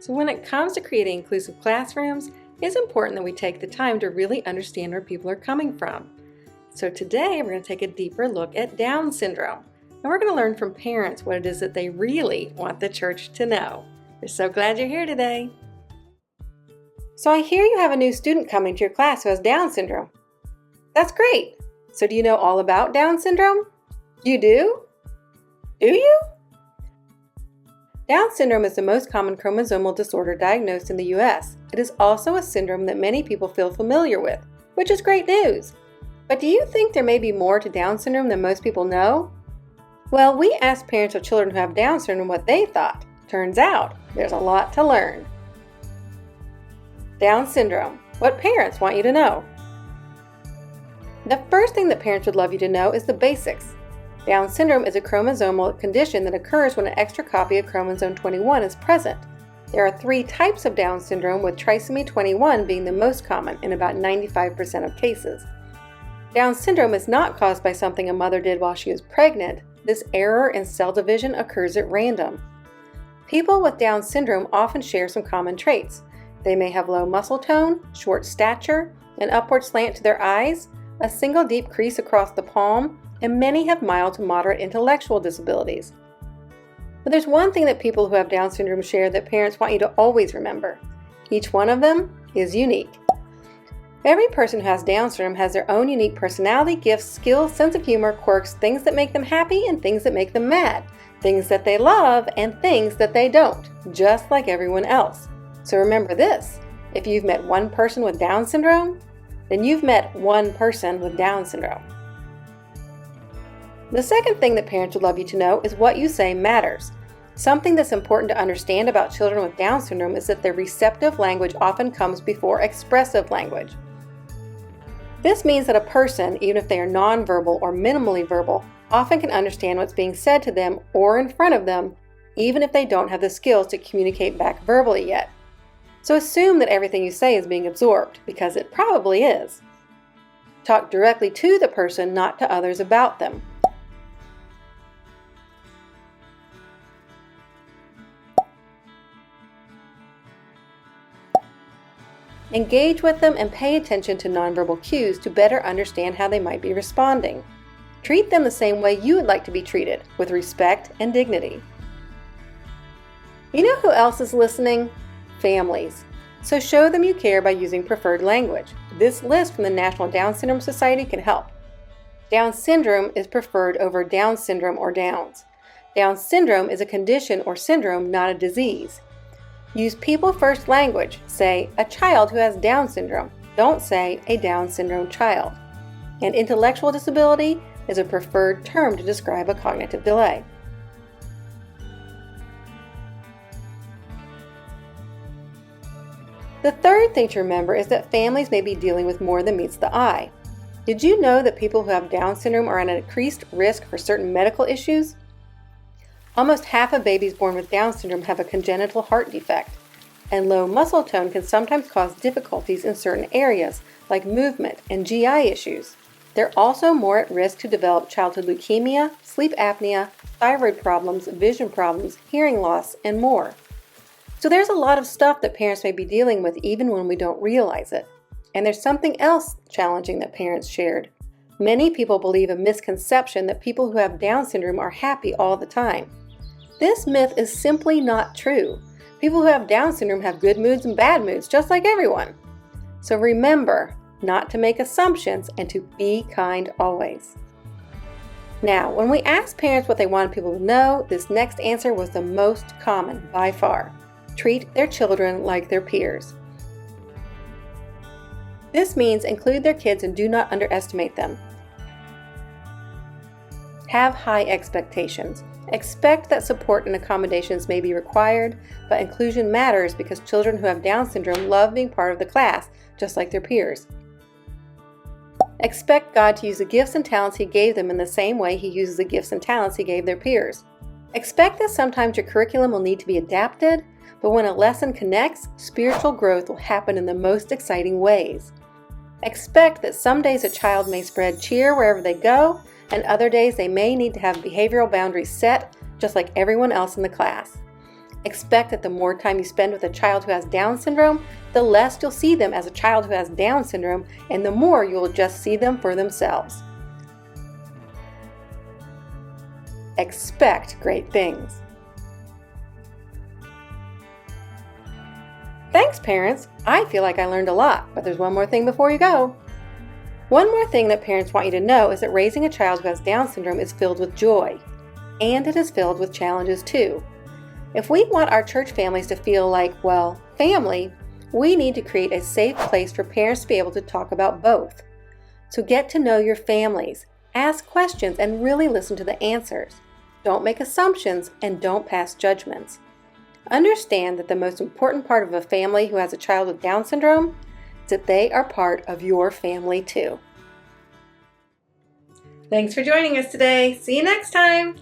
So when it comes to creating inclusive classrooms, it's important that we take the time to really understand where people are coming from. So today we're going to take a deeper look at Down syndrome, and we're going to learn from parents what it is that they really want the church to know. We're so glad you're here today. So I hear you have a new student coming to your class who has Down syndrome. That's great. So do you know all about Down syndrome? You do? Do you? Down syndrome is the most common chromosomal disorder diagnosed in the U.S. It is also a syndrome that many people feel familiar with, which is great news. But do you think there may be more to Down syndrome than most people know? Well, we asked parents of children who have Down syndrome what they thought. Turns out, there's a lot to learn. Down syndrome. What parents want you to know? The first thing that parents would love you to know is the basics. Down syndrome is a chromosomal condition that occurs when an extra copy of chromosome 21 is present. There are 3 types of Down syndrome, with trisomy 21 being the most common in about 95% of cases. Down syndrome is not caused by something a mother did while she was pregnant. This error in cell division occurs at random. People with Down syndrome often share some common traits. They may have low muscle tone, short stature, an upward slant to their eyes, a single deep crease across the palm, and many have mild to moderate intellectual disabilities. But there's one thing that people who have Down syndrome share that parents want you to always remember. Each one of them is unique. Every person who has Down syndrome has their own unique personality, gifts, skills, sense of humor, quirks, things that make them happy and things that make them mad, things that they love and things that they don't, just like everyone else. So remember this, if you've met one person with Down syndrome, then you've met one person with Down syndrome. The second thing that parents would love you to know is what you say matters. Something that's important to understand about children with Down syndrome is that their receptive language often comes before expressive language. This means that a person, even if they are nonverbal or minimally verbal, often can understand what's being said to them or in front of them, even if they don't have the skills to communicate back verbally yet. So assume that everything you say is being absorbed, because it probably is. Talk directly to the person, not to others about them. Engage with them and pay attention to nonverbal cues to better understand how they might be responding. Treat them the same way you would like to be treated, with respect and dignity. You know who else is listening? Families. So show them you care by using preferred language. This list from the National Down Syndrome Society can help. Down syndrome is preferred over Down syndrome or Downs. Down syndrome is a condition or syndrome, not a disease. Use people-first language. Say, a child who has Down syndrome. Don't say, a Down syndrome child. And intellectual disability is a preferred term to describe a cognitive delay. The third thing to remember is that families may be dealing with more than meets the eye. Did you know that people who have Down syndrome are at an increased risk for certain medical issues? Almost half of babies born with Down syndrome have a congenital heart defect, and low muscle tone can sometimes cause difficulties in certain areas, like movement and GI issues. They're also more at risk to develop childhood leukemia, sleep apnea, thyroid problems, vision problems, hearing loss, and more. So there's a lot of stuff that parents may be dealing with even when we don't realize it. And there's something else challenging that parents shared. Many people believe a misconception that people who have Down syndrome are happy all the time. This myth is simply not true. People who have Down syndrome have good moods and bad moods, just like everyone. So remember not to make assumptions and to be kind always. Now, when we asked parents what they wanted people to know, this next answer was the most common by far. Treat their children like their peers. This means include their kids and do not underestimate them. Have high expectations. Expect that support and accommodations may be required, but inclusion matters because children who have Down syndrome love being part of the class, just like their peers. Expect God to use the gifts and talents He gave them in the same way He uses the gifts and talents He gave their peers. Expect that sometimes your curriculum will need to be adapted, but when a lesson connects, spiritual growth will happen in the most exciting ways. Expect that some days a child may spread cheer wherever they go, and other days they may need to have behavioral boundaries set, just like everyone else in the class. Expect that the more time you spend with a child who has Down syndrome, the less you'll see them as a child who has Down syndrome, and the more you will just see them for themselves. Expect great things. Thanks, parents! I feel like I learned a lot, but there's one more thing before you go. One more thing that parents want you to know is that raising a child who has Down syndrome is filled with joy, and it is filled with challenges too. If we want our church families to feel like, well, family, we need to create a safe place for parents to be able to talk about both. So get to know your families, ask questions, and really listen to the answers. Don't make assumptions and don't pass judgments. Understand that the most important part of a family who has a child with Down syndrome is that they are part of your family too. Thanks for joining us today. See you next time.